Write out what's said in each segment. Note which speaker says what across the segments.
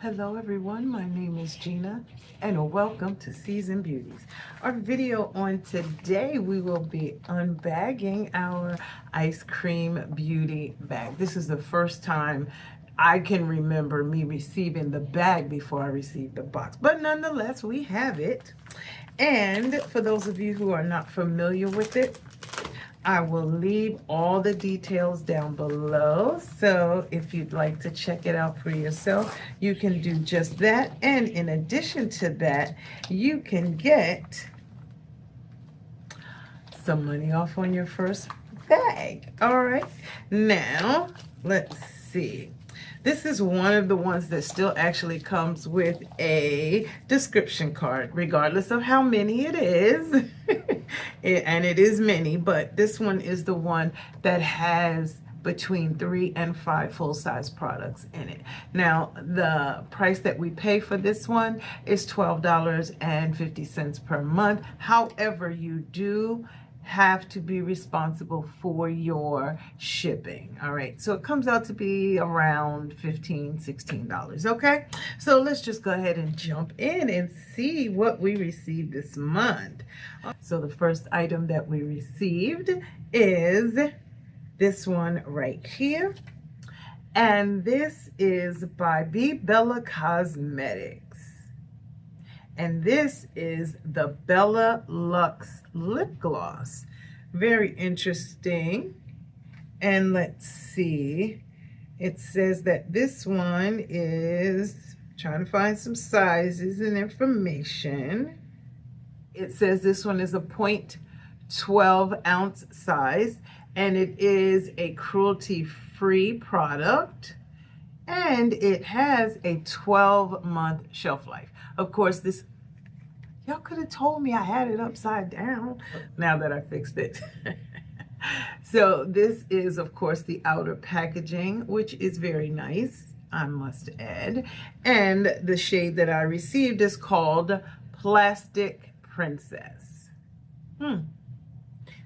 Speaker 1: Hello everyone, my name is Gina and welcome to Season Beauties. Our video on today, we will be unbagging our ice cream beauty bag. This is the first time I can remember me receiving the bag before I received the box, but nonetheless we have it. And for those of you who are not familiar with it, I will leave all the details down below, so if you'd like to check it out for yourself, you can do just that. And in addition to that, you can get some money off on your first bag. All right, now let's see. This is one of the ones that still actually comes with a description card, regardless of how many it is. And it is many, but this one is the one that has between 3 and 5 full-size products in it. Now, the price that we pay for this one is $12.50 per month. However, you do have to be responsible for your shipping. All right, so it comes out to be around $15–16. Okay, so let's just go ahead and jump in and see what we received this month. So the first item that we received is this one right here, and this is by BeBELLA Cosmetics. And this is the Bella Luxe Lip Gloss. Very interesting. And let's see. It says that this one is, trying to find some sizes and information. It says this one is a 0.12 ounce size, and it is a cruelty-free product, and it has a 12-month shelf life. Of course, this, y'all could have told me I had it upside down now that I fixed it. So this is, of course, the outer packaging, which is very nice, I must add. And the shade that I received is called Plastic Princess.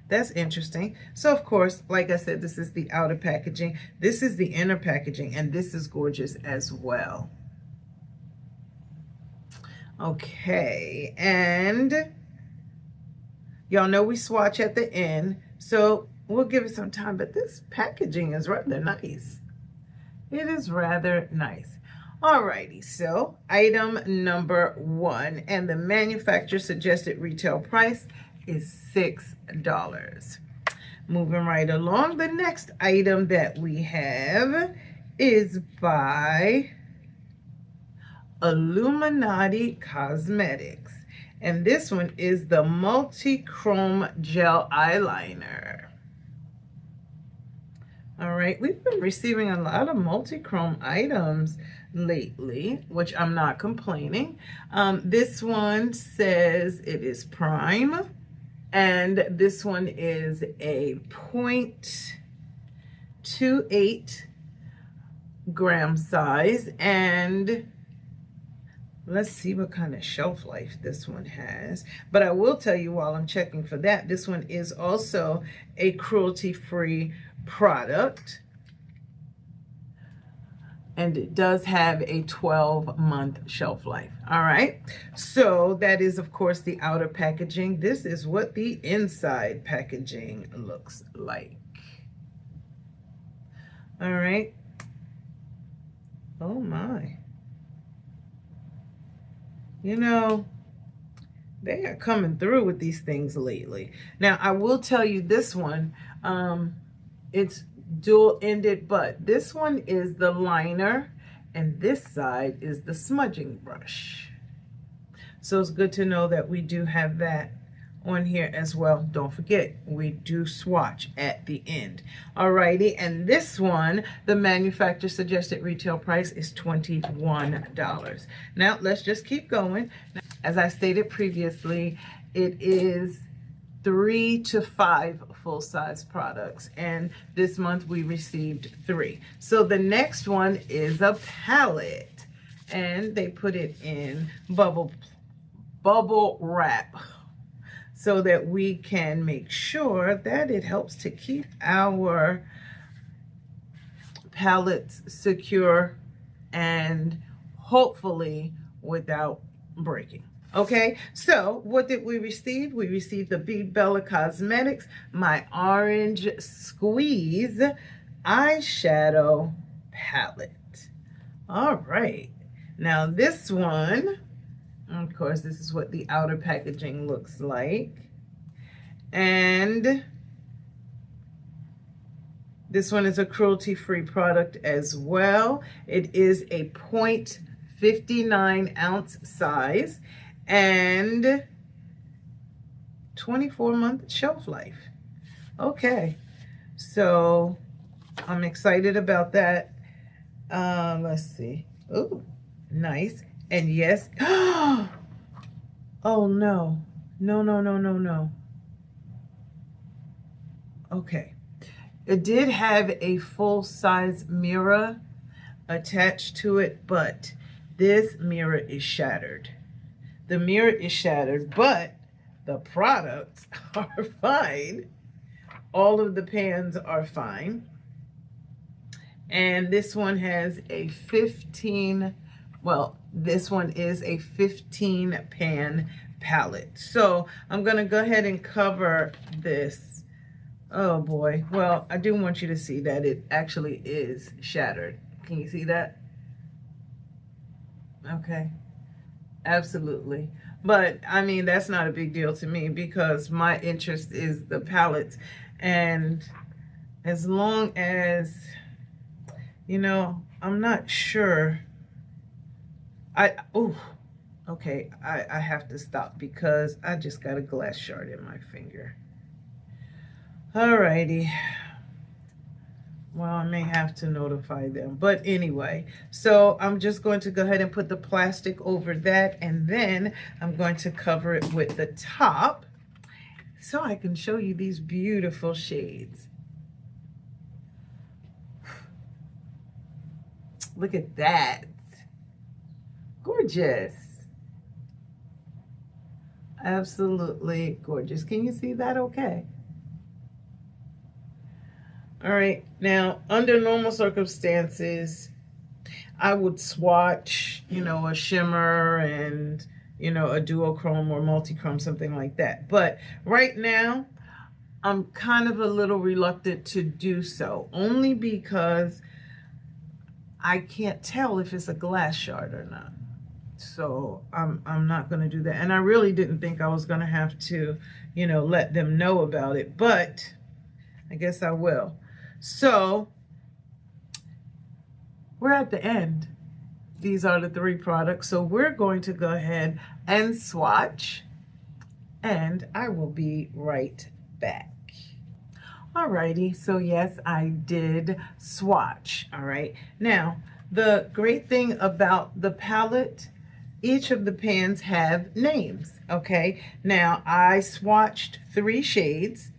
Speaker 1: That's interesting. So, of course, like I said, this is the outer packaging. This is the inner packaging, and this is gorgeous as well. Okay, and y'all know we swatch at the end, so we'll give it some time, but this packaging is rather nice. It is rather nice. Alrighty, so item number 1, and the manufacturer suggested retail price is $6. Moving right along, the next item that we have is by Illuminati Cosmetics, and this one is the multi-chrome gel eyeliner. All right, we've been receiving a lot of multi-chrome items lately, which I'm not complaining. This one says it is prime, and this one is a 0.28 gram size, and let's see what kind of shelf life this one has. But I will tell you while I'm checking for that, this one is also a cruelty-free product. And it does have a 12-month shelf life. All right. So that is, of course, the outer packaging. This is what the inside packaging looks like. All right. Oh, my. You know, they are coming through with these things lately. Now, I will tell you this one, it's dual-ended, but this one is the liner, and this side is the smudging brush. So it's good to know that we do have that on here as well. Don't forget, we do swatch at the end. Alrighty, and this one, the manufacturer suggested retail price is $21. Now let's just keep going. As I stated previously, it is 3 to 5 full-size products, and this month we received 3. So the next one is a palette, and they put it in bubble wrap, so that we can make sure that it helps to keep our palettes secure and hopefully without breaking. Okay, so what did we receive? We received the BeBELLA Cosmetics, my Orange Squeeze eyeshadow palette. All right, now this one, of course, this is what the outer packaging looks like. And this one is a cruelty-free product as well. It is a 0.59 ounce size and 24-month shelf life. Okay, so I'm excited about that. Let's see. Oh, nice. And yes. Oh no. No. Okay. It did have a full-size mirror attached to it, but this mirror is shattered. The mirror is shattered, but the products are fine. All of the pans are fine. And this one has a 15, well, this one is a 15 pan palette. So I'm gonna go ahead and cover this. Oh boy, well, I do want you to see that it actually is shattered. Can you see that? Okay. Absolutely. But I mean, that's not a big deal to me because my interest is the palettes. And as long as, you know, I'm not sure. Okay, I have to stop because I just got a glass shard in my finger. Alrighty. Well, I may have to notify them. But anyway, so I'm just going to go ahead and put the plastic over that, and then I'm going to cover it with the top so I can show you these beautiful shades. Look at that. Gorgeous. Absolutely gorgeous. Can you see that okay? All right, now under normal circumstances, I would swatch, you know, a shimmer and, you know, a duochrome or multichrome, something like that. But right now, I'm kind of a little reluctant to do so, only because I can't tell if it's a glass shard or not. So I'm not going to do that. And I really didn't think I was going to have to, you know, let them know about it, but I guess I will. So we're at the end. These are the 3 products. So we're going to go ahead and swatch, and I will be right back. Alrighty, so yes, I did swatch. All right, now the great thing about the palette, each of the pans have names. Okay, now I swatched 3 shades.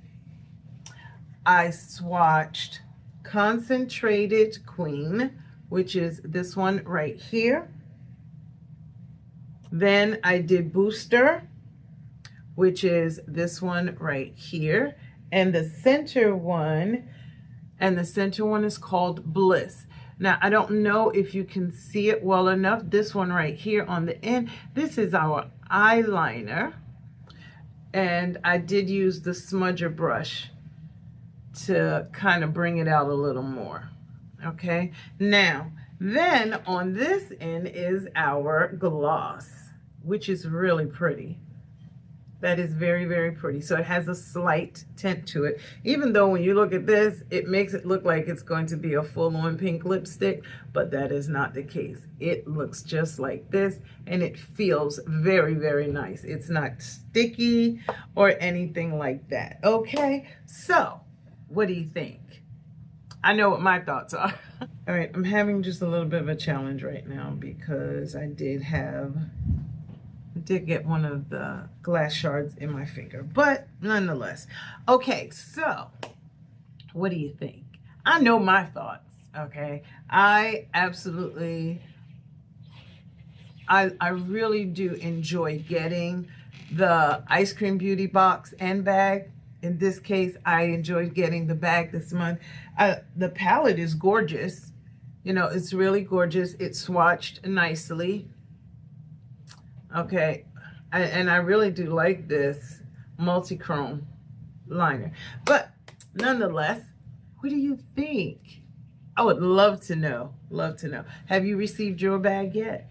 Speaker 1: I swatched Concentrated Queen, which is this one right here. Then I did Booster, which is this one right here. And the center one is called Bliss. Now, I don't know if you can see it well enough. This one right here on the end, this is our eyeliner. And I did use the smudger brush to kind of bring it out a little more. Okay, now then on this end is our gloss, which is really pretty. That is very, very pretty. So it has a slight tint to it, even though when you look at this, it makes it look like it's going to be a full-on pink lipstick, but that is not the case. It looks just like this, and it feels very, very nice. It's not sticky or anything like that. Okay, so what do you think? I know what my thoughts are. All right, I'm having just a little bit of a challenge right now because I did get one of the glass shards in my finger, but nonetheless. Okay, so what do you think? I know my thoughts, okay? I really do enjoy getting the Ice Cream Beauty box and bag. In this case, I enjoyed getting the bag this month. The palette is gorgeous. You know, it's really gorgeous. It's swatched nicely. Okay, and I really do like this multi-chrome liner. But nonetheless, what do you think? I would love to know. Love to know. Have you received your bag yet?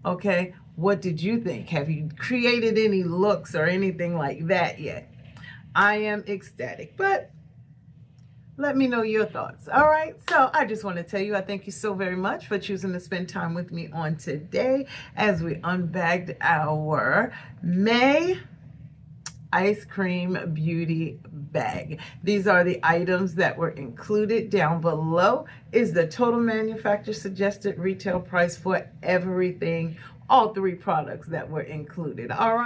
Speaker 1: Okay, what did you think? Have you created any looks or anything like that yet? I am ecstatic, but let me know your thoughts. All right, so I just want to tell you, I thank you so very much for choosing to spend time with me on today as we unbagged our May ice cream beauty bag. These are the items that were included. Down below is the total manufacturer suggested retail price for everything, all 3 products that were included. All right.